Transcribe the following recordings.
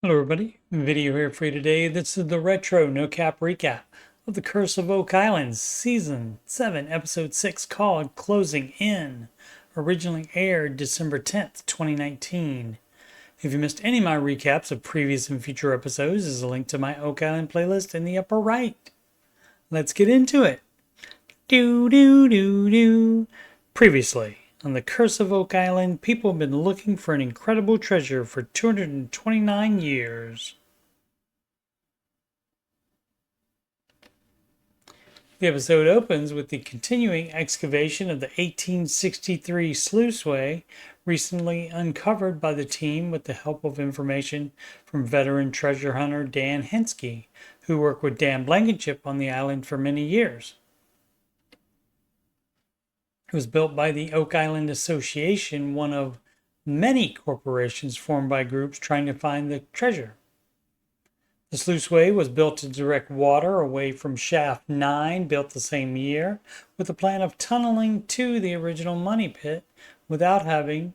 Hello everybody, video here for you today. This is the retro no cap recap of The Curse of Oak Island Season 7 Episode 6 called Closing In. Originally aired December 10th, 2019. If you missed any of my recaps of previous and future episodes, there's a link to my Oak Island playlist in the upper right. Let's get into it. Previously, on The Curse of Oak Island, people have been looking for an incredible treasure for 229 years. The episode opens with the continuing excavation of the 1863 sluiceway, recently uncovered by the team with the help of information from veteran treasure hunter Dan Henske, who worked with Dan Blankenship on the island for many years. It was built by the Oak Island Association, one of many corporations formed by groups trying to find the treasure. The sluiceway was built to direct water away from Shaft 9, built the same year, with the plan of tunneling to the original money pit without having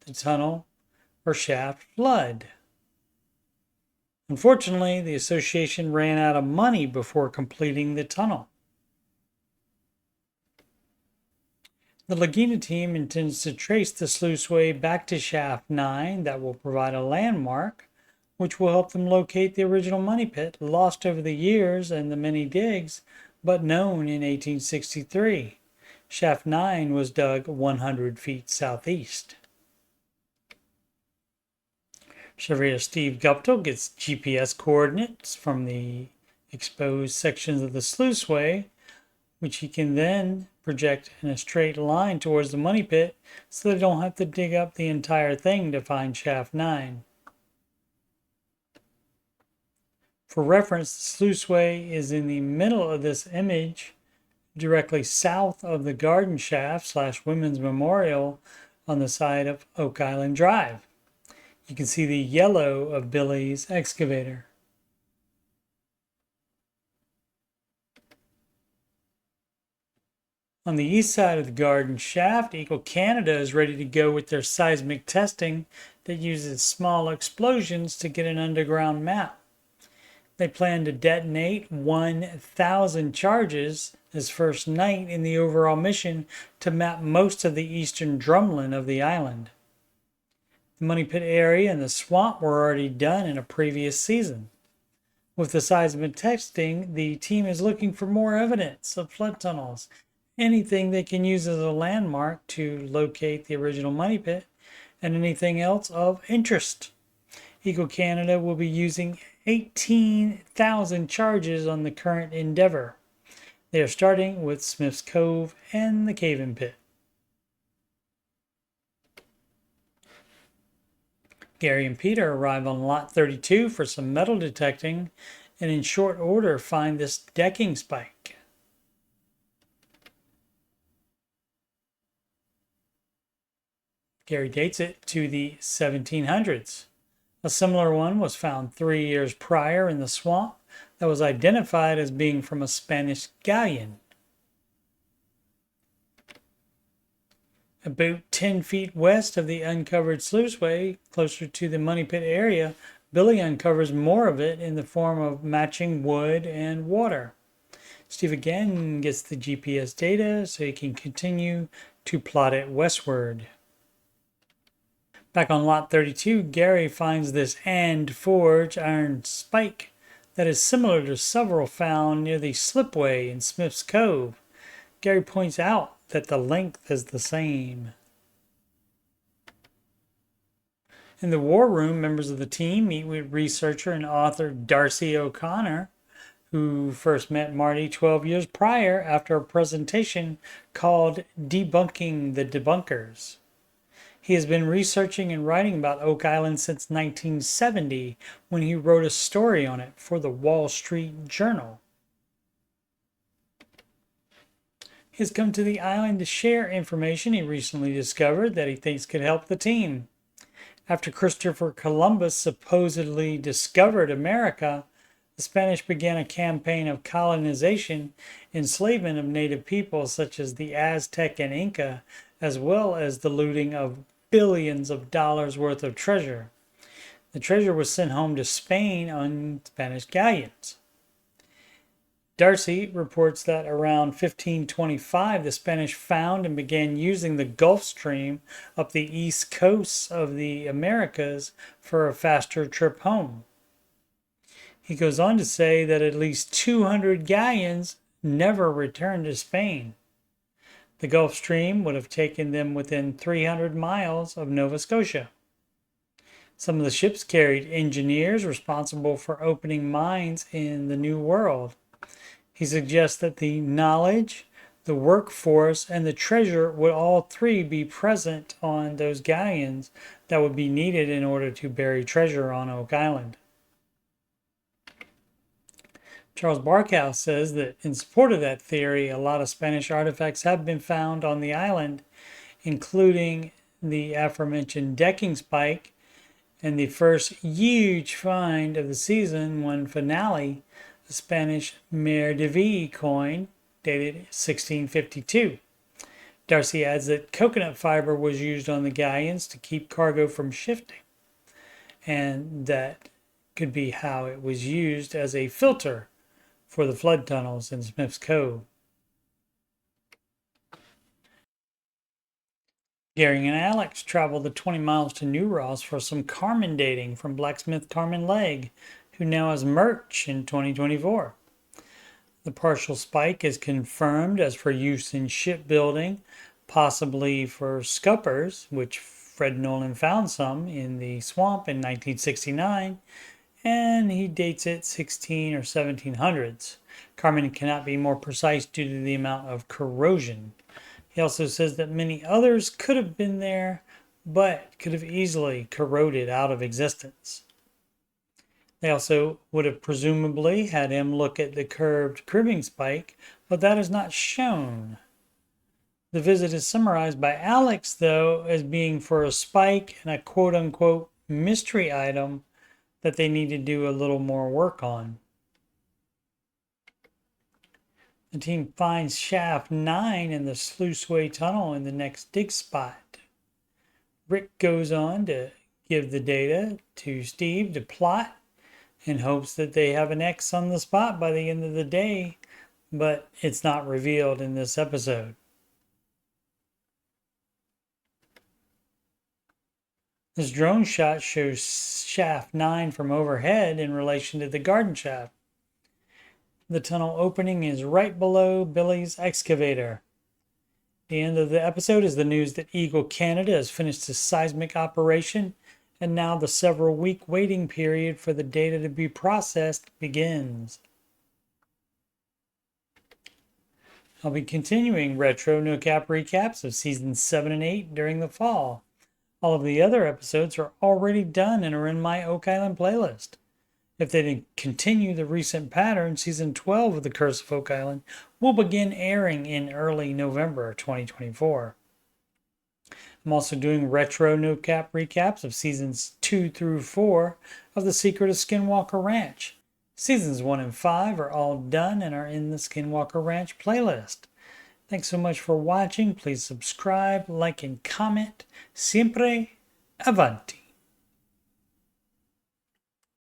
the tunnel or shaft flood. Unfortunately, the association ran out of money before completing the tunnel. The Laguna team intends to trace the sluiceway back to Shaft 9 that will provide a landmark, which will help them locate the original money pit, lost over the years and the many digs, but known in 1863. Shaft 9 was dug 100 feet southeast. Surveyor Steve Guptill gets GPS coordinates from the exposed sections of the sluiceway, which he can then project in a straight line towards the money pit so they don't have to dig up the entire thing to find Shaft 9. For reference, the sluiceway is in the middle of this image, directly south of the garden shaft / women's memorial on the side of Oak Island Drive. You can see the yellow of Billy's excavator. On the east side of the garden shaft, Eagle Canada is ready to go with their seismic testing that uses small explosions to get an underground map. They plan to detonate 1,000 charges this first night in the overall mission to map most of the eastern drumlin of the island. The money pit area and the swamp were already done in a previous season. With the seismic testing, the team is looking for more evidence of flood tunnels, anything they can use as a landmark to locate the original money pit, and anything else of interest. Eagle Canada will be using 18,000 charges on the current endeavor. They are starting with Smith's Cove and the cave-in pit. Gary and Peter arrive on Lot 32 for some metal detecting, and in short order find this decking spike. Gary dates it to the 1700s. A similar one was found 3 years prior in the swamp that was identified as being from a Spanish galleon. About 10 feet west of the uncovered sluiceway, closer to the money pit area, Billy uncovers more of it in the form of matching wood and water. Steve again gets the GPS data so he can continue to plot it westward. Back on Lot 32, Gary finds this and forge iron spike that is similar to several found near the slipway in Smith's Cove. Gary points out that the length is the same. In the war room, members of the team meet with researcher and author Darcy O'Connor, who first met Marty 12 years prior after a presentation called Debunking the Debunkers. He has been researching and writing about Oak Island since 1970, when he wrote a story on it for the Wall Street Journal. He has come to the island to share information he recently discovered that he thinks could help the team. After Christopher Columbus supposedly discovered America, the Spanish began a campaign of colonization, enslavement of native peoples such as the Aztec and Inca, as well as the looting of billions of dollars worth of treasure. The treasure was sent home to Spain on Spanish galleons. Darcy reports that around 1525, the Spanish found and began using the Gulf Stream up the east coast of the Americas for a faster trip home. He goes on to say that at least 200 galleons never returned to Spain. The Gulf Stream would have taken them within 300 miles of Nova Scotia. Some of the ships carried engineers responsible for opening mines in the New World. He suggests that the knowledge, the workforce, and the treasure would all three be present on those galleons that would be needed in order to bury treasure on Oak Island. Charles Barkhouse says that in support of that theory, a lot of Spanish artifacts have been found on the island, including the aforementioned decking spike and the first huge find of the season one finale, the Spanish Mer de Vie coin dated 1652. Darcy adds that coconut fiber was used on the galleons to keep cargo from shifting, and that could be how it was used as a filter for the flood tunnels in Smith's Cove. Gary and Alex traveled the 20 miles to New Ross for some Carmen dating from blacksmith Carmen Legg, who now has merch in 2024. The partial spike is confirmed as for use in shipbuilding, possibly for scuppers, which Fred Nolan found some in the swamp in 1969, and he dates it 16 or 1700s. Carmen cannot be more precise due to the amount of corrosion. He also says that many others could have been there, but could have easily corroded out of existence. They also would have presumably had him look at the curved cribbing spike, but that is not shown. The visit is summarized by Alex, though, as being for a spike and a quote-unquote mystery item that they need to do a little more work on. The team finds shaft 9 in the sluiceway tunnel in the next dig spot. Rick goes on to give the data to Steve to plot in hopes that they have an X on the spot by the end of the day, but it's not revealed in this episode. This drone shot shows shaft 9 from overhead in relation to the garden shaft. The tunnel opening is right below Billy's excavator. The end of the episode is the news that Eagle Canada has finished its seismic operation, and now the several-week waiting period for the data to be processed begins. I'll be continuing retro no-cap recaps of seasons 7 and 8 during the fall. All of the other episodes are already done and are in my Oak Island playlist. If they didn't continue the recent pattern, season 12 of The Curse of Oak Island will begin airing in early November 2024. I'm also doing retro no-cap recaps of seasons 2 through 4 of The Secret of Skinwalker Ranch. Seasons 1 and 5 are all done and are in the Skinwalker Ranch playlist. Thanks so much for watching. Please subscribe, like, and comment. Siempre avanti.